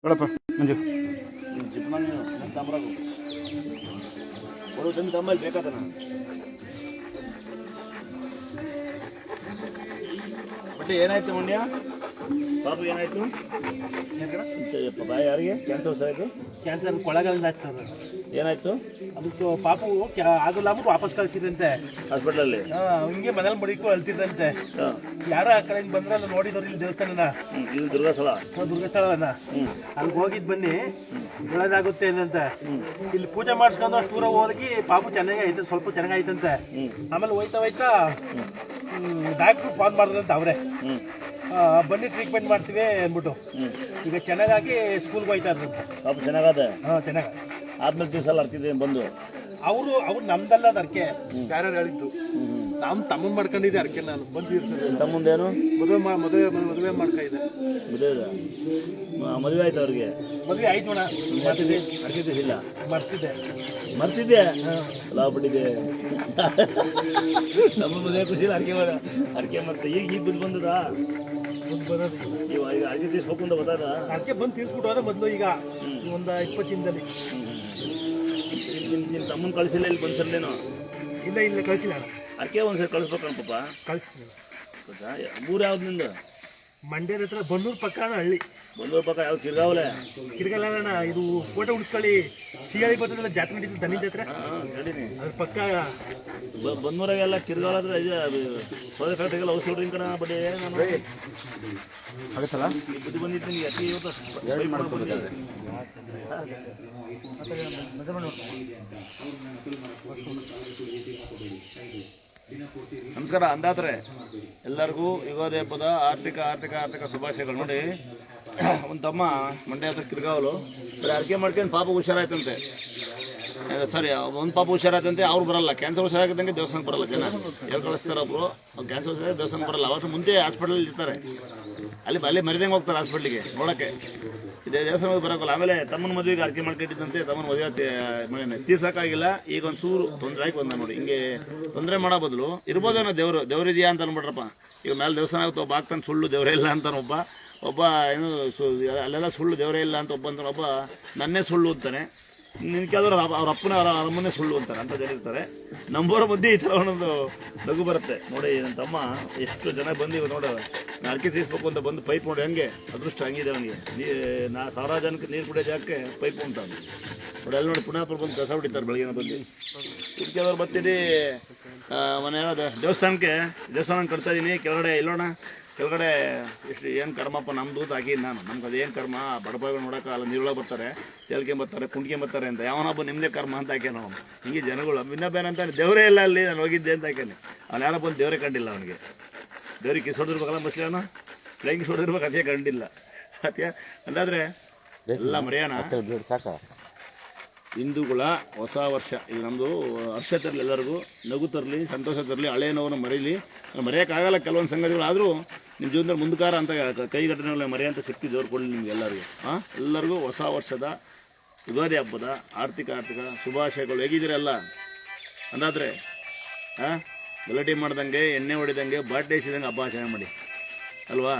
ನೋಡಪ್ಪ ಮಂಜು ತಮ್ಮಲ್ಲಿ ಬೇಕಾದ ಬಟ್ಟೆ ಏನಾಯ್ತು ಮಂಡ್ಯ ಪಾಪು ಏನಾಯ್ತು ಯಾರಿಗೆ ಕ್ಯಾನ್ಸರ್ ಆಯಿತು ಕ್ಯಾನ್ಸರ್ ಕೊಳಗಲ್ದ ಆಗ್ತದೆ ಏನಾಯ್ತು ಅದಕ್ಕೆ ಪಾಪು ಆಗಲ್ಲ ಅಂದ್ಬಿಟ್ಟು ವಾಪಸ್ ಕಳಿಸಿದಂತೆ ಹಾಸ್ಪಿಟ್ಲಲ್ಲಿ ಹಿಂಗೆ ಮನೇಲಿ ಮಡಿಕು ಅಳ್ತಿದ್ದಂತೆ ಯಾರ ಆ ಕಡೆಯಿಂದ ಬಂದ್ರಲ್ಲ ನೋಡಿದವ್ರು ಇಲ್ಲಿ ದೇವಸ್ಥಾನನ ಇದು ದುರ್ಗಾಸ್ಥಳ ದುರ್ಗಸ್ಥಳನ ಅಲ್ಲಿಗೆ ಹೋಗಿದ್ ಬನ್ನಿ ಒಳ್ಳೇದಾಗುತ್ತೆ ಅಂತ ಇಲ್ಲಿ ಪೂಜೆ ಮಾಡಿಸ್ಕೊಂಡು ಅಷ್ಟು ದೂರ ಹೋಗಿ ಪಾಪು ಚೆನ್ನಾಗಿ ಐತೆ ಸ್ವಲ್ಪ ಚೆನ್ನಾಗೈತಂತೆ ಆಮೇಲೆ ಹೋಯ್ತಾ ಡಾಕ್ಟ್ರು ಫೋನ್ ಮಾಡಿದ್ರಂತ ಅವರೇ ಬನ್ನಿ ಟ್ರೀಟ್ಮೆಂಟ್ ಮಾಡ್ತೀವಿ ಅಂದ್ಬಿಟ್ಟು ಈಗ ಚೆನ್ನಾಗಾಗಿ ಸ್ಕೂಲ್ಗೆ ಹೋಯ್ತಾ ಇದ್ರಂತೆ ಪಾಪು ಚೆನ್ನಾಗದೆ ಚೆನ್ನಾಗ ಆದ್ಮೇಲೆ ದಿವಸ ಅರ್ತಿದ್ದೆ ಬಂದು ಅವ್ರು ನಮ್ದಲ್ಲ ಅರ್ಕೆ ಯಾರು ಹೇಳಿದ್ದು ನಮ್ಮ ತಮ್ಮನ್ ಮಾಡ್ಕೊಂಡಿದ್ದೆ ಅರ್ಕೆ ನಾನು ಬಂದಿರ್ತಾರೆ ತಮ್ಮಂದೇನು ಮದುವೆ ಮಾಡ್ಕೊಂಡಿದ್ದೆ ಮದುವೆ ಆಯ್ತು ಅವ್ರಿಗೆ ಮದುವೆ ಆಯ್ತು ಅಣ್ಣ ಇಲ್ಲ ಮಾಡ್ತಿದ್ದೆ ಮರ್ತಿದ್ದೆ ಲಾಭಪಟ್ಟಿದ್ದೆ ನಮ್ಮ ಮದುವೆ ಖುಷಿ ಅರ್ಕೆ ಮರ್ತೆ ಈಗ ಬುದ್ಧಿ ಬಂದದಾ ಈಗ ಅರ್ಕೆ ತೀರ್ಸ್ಬೇಕು ಅಂತ ಗೊತ್ತಾದ ಅರ್ಕೆ ಬಂದು ತೀರ್ಸ್ಬಿಟ್ಟು ಹೋದ ಮೊದಲು ಈಗ ಒಂದು 20 ದಿನದಲ್ಲಿ ನಿನ್ನ ತಮ್ಮನ ಕಳಿಸಿಲ್ಲ ಇಲ್ಲಿ ಬಂದ್ಸರ್ಲೇನು ಇಲ್ಲ ಕಳಿಸಿಲ್ಲ ಅರ್ಕೆ ಒಂದ್ಸರಿ ಕಳಿಸ್ಬೇಕಣ್ಣ ಪಾಪ ಕಳಿಸ್ತೀನಿ ಊರು ಯಾವ್ದು ನಿಂದು ಮಂಡ್ಯದ ಹತ್ರ ಬನ್ನೂರು ಪಕ್ಕ ಅಣ್ಣ ಬಂದೂರು ಪಕ್ಕ ಯಾವ ಕಿರ್ಗಾವಲೆ ಕಿರ್ಗಲ್ಲ ಅಣ್ಣ ಇದು ಫೋಟೋ ಉಳಿಸ್ಕೊಳ್ಳಿ ಸಿಹಳಿ ಬರ್ತದಲ್ಲ ಜಾತ್ರೆ ನಡೀತದೆ ದನಿ ಜಾತ್ರೆ ನಡೀನಿ ಅದ್ರ ಪಕ್ಕ ಬಂದೂರಾಗೆಲ್ಲ ಕಿರ್ಗಾವಲ ಹತ್ರ ಸೋದೆ ಫ್ಯಾಕ್ಟ್ರಿಗೆಲ್ಲ ಔಷಧಿ ಹೊಡ್ರಿ ಕಣ ಬಡ್ಡಿ ನಾನು ಆಗತ್ತಲ್ಲ ಬುದ್ಧಿ ಬಂದಿದ್ದೀನಿ ಅತಿ ಇವತ್ತು ಮಾಡ್ಕೊಬೇಕಾದ್ರೆ ನಮಸ್ಕಾರ ಅಂದಾತ್ರೆ ಎಲ್ಲರಿಗೂ ಯುಗಾದಿ ಹಬ್ಬದ ಆರ್ಥಿಕ ಶುಭಾಶಯಗಳು. ನೋಡಿ ಒಂದು ತಮ್ಮ ಮಂಡ್ಯ ಹತ್ರ ಕಿರ್ಗಾವಲು ಅರ್ಕೆ ಮಾಡ್ಕೊಂಡು ಪಾಪ ಹುಷಾರಾಯ್ತಂತೆ. ಸರಿ ಒಂದು ಪಾಪ ಹುಷಾರಾಯ್ತಂತೆ ಅವ್ರು ಬರಲ್ಲ. ಕ್ಯಾನ್ಸರ್ ಹುಷಾರಾಗಿದ್ದಂಗೆ ದೇವಸ್ಥಾನಕ್ಕೆ ಬರಲ್ಲ ಜನ ಎಲ್ಲಿ ಕಳಿಸ್ತಾರೆ ಒಬ್ರು ಕ್ಯಾನ್ಸರ್ ಹುಷಾರಾಗಿ ದೇವಸ್ಥಾನಕ್ಕೆ ಬರಲ್ಲ. ಅವತ್ತು ಮುಂದೆ ಹಾಸ್ಪಿಟಲ್ ಇರ್ತಾರೆ, ಅಲ್ಲಿ ಮರಿದಂಗೆ ಹೋಗ್ತಾರೆ ಹಾಸ್ಪಿಟ್ಲಿಗೆ ನೋಡೋಕ್ಕೆ. ಇದೇ ದೇವಸ್ಥಾನ ಬರೋಕ್ಕಲ್ಲ. ಆಮೇಲೆ ತಮ್ಮನ ಮದುವೆಗೆ ಅರ್ಕೆ ಮಾಡ್ಕೊಂಡಿದ್ದಂತೆ ತಮ್ಮನ ಮದುವೆ ತೀರ್ಸೋಕ್ಕಾಗಿಲ್ಲ. ಈಗ ಒಂದು ಚೂರು ತೊಂದರೆ ಆಗಿ ಬಂದ ನೋಡಿ. ಹಿಂಗೆ ತೊಂದರೆ ಮಾಡೋ ಬದಲು ಇರ್ಬೋದೇನೋ ದೇವ್ರಿದೆಯಾ ಅಂತ ಅನ್ಬಿಟ್ರಪ್ಪ. ಈಗ ಮೇಲೆ ದೇವಸ್ಥಾನ ಆಗುತ್ತೆ ಒಬ್ಬ ಆಗ್ತಾನೆ ಸುಳ್ಳು ದೇವರೇ ಇಲ್ಲ ಅಂತಾನೆ ಒಬ್ಬ ಏನು ಅಲ್ಲೆಲ್ಲ ಸುಳ್ಳು ದೇವರೇ ಇಲ್ಲ ಅಂತ ಒಬ್ಬ ನನ್ನೇ ಸುಳ್ಳು ಅಂತಾನೆ. ನಿನ್ನ ಕೆಲವರು ಅವ್ರ ಅಪ್ಪನ ಅಮ್ಮನೇ ಸುಳ್ಳು ಅಂತಾರೆ ಅಂತ ಜನ ಇರ್ತಾರೆ. ನಂಬೋರ ಮಧ್ಯೆ ಈ ಥರ ಒಂದೊಂದು ನಗು ಬರುತ್ತೆ ನೋಡಿ. ನನ್ನ ತಮ್ಮ ಎಷ್ಟು ಜನ ಬಂದು ನೋಡ ಅರ್ಕೆ ತೀರಿಸ್ಬೇಕು ಅಂತ ಬಂದು ಪೈಪ್ ನೋಡಿ ಹಂಗೆ ಅದೃಷ್ಟ ಹಂಗಿದೆ ಅವನಿಗೆ. ಸಾವಿರಾರು ಜನಕ್ಕೆ ನೀರು ಕುಡಿಯೋ ಜಾಗಕ್ಕೆ ಪೈಪ್ ಅಂತ ನೋಡಿ. ಅಲ್ಲಿ ನೋಡಿ ಪುನಃ ಬಂದು ಕಸ ಹೊಡಿತಾರೆ ಬೆಳಗಿನ ಬಂದು. ಇದಕ್ಕೆಲ್ಲರು ಬರ್ತೀನಿ ಮನೆ ದೇವಸ್ಥಾನ ಕಟ್ತಾ ಇದ್ದೀನಿ. ಕೆಳಗಡೆ ಇಲ್ಲೋಣ ಕೆಳಗಡೆ ಎಷ್ಟು ಏನು ಕರ್ಮಪ್ಪ ನಮ್ಮದು ಹಾಕಿದ್ದು ನಾನು. ನಮ್ಗೆ ಅದೇನು ಕರ್ಮ ಬಡಪಾಯಿಗಳು ನೋಡೋಕ್ಕಲ್ಲ. ನೀರೊಳಗೆ ಬರ್ತಾರೆ, ತೇಲ್ಕೊಂಬರ್ತಾರೆ, ಕುಂಟ್ಕೊಂಬರ್ತಾರೆ ಅಂತ ಯಾವನೊಬ್ಬ ನಿಮ್ಮದೇ ಕರ್ಮ ಅಂತ ಹಾಕ್ಯಾನ ಅವನು. ಹಿಂಗೆ ಜನಗಳು ಇನ್ನೊಬ್ಬೇನೆ ಅಂತ ದೇವರೇ ಇಲ್ಲ ಅಲ್ಲಿ ನಾನು ಹೋಗಿದ್ದೆ ಅಂತ ಹಾಕ್ಯಾನೆ. ಅವ್ನು ಯಾರೋ ಬಂದು ದೇವರೇ ಕಂಡಿಲ್ಲ ಅವನಿಗೆ. ದೇವ್ರಿಗೆ ಕಿಸೋಡಿರ್ಬೇಕಲ್ಲ ಮಸ್ಲಿ ಅವನು ಫ್ಲೈಂಗ್ ಕಿಸೋಡಿರ್ಬೇಕು, ಅದೇ ಕಂಡಿಲ್ಲ. ಅದೇ ಅಲ್ಲಾದರೆ ಎಲ್ಲ ಮರೆಯೋಣ. ಸಾಕ ಹಿಂದೂಗಳ ಹೊಸ ವರ್ಷ ಇದು ನಮ್ಮದು. ಹರ್ಷ ತರಲಿ, ಎಲ್ಲರಿಗೂ ನಗು ತರಲಿ, ಸಂತೋಷ ತರಲಿ, ಹಳೆ ನೋವನ್ನು ಮರೀಲಿ. ಮರೆಯೋಕ್ಕಾಗಲ್ಲ ಕೆಲವೊಂದು ಸಂಗತಿಗಳು. ಆದರೂ ನಿಮ್ಮ ಜೀವನದಲ್ಲಿ ಮುಂದಕಾರ ಅಂತ ಕೈಘಟನೆಗಳನ್ನ ಮರೆಯೋಂಥ ಶಕ್ತಿ ದೇವ್ರು ಕೊಡಲಿ ನಿಮ್ಗೆ ಎಲ್ಲರಿಗೂ. ಎಲ್ಲರಿಗೂ ಹೊಸ ವರ್ಷದ ಯುಗಾದಿ ಹಬ್ಬದ ಆರ್ಥಿಕ ಶುಭಾಶಯಗಳು. ಹೇಗಿದ್ದೀರಲ್ಲ ಅಂದಾದರೆ ಗಲಾಟೆ ಮಾಡ್ದಂಗೆ, ಎಣ್ಣೆ ಹೊಡಿದಂಗೆ, ಬಾಟ್ಲಿ ಎಸಿದಂಗೆ ಹಬ್ಬ ಆಚರಣೆ ಮಾಡಿ ಅಲ್ವಾ.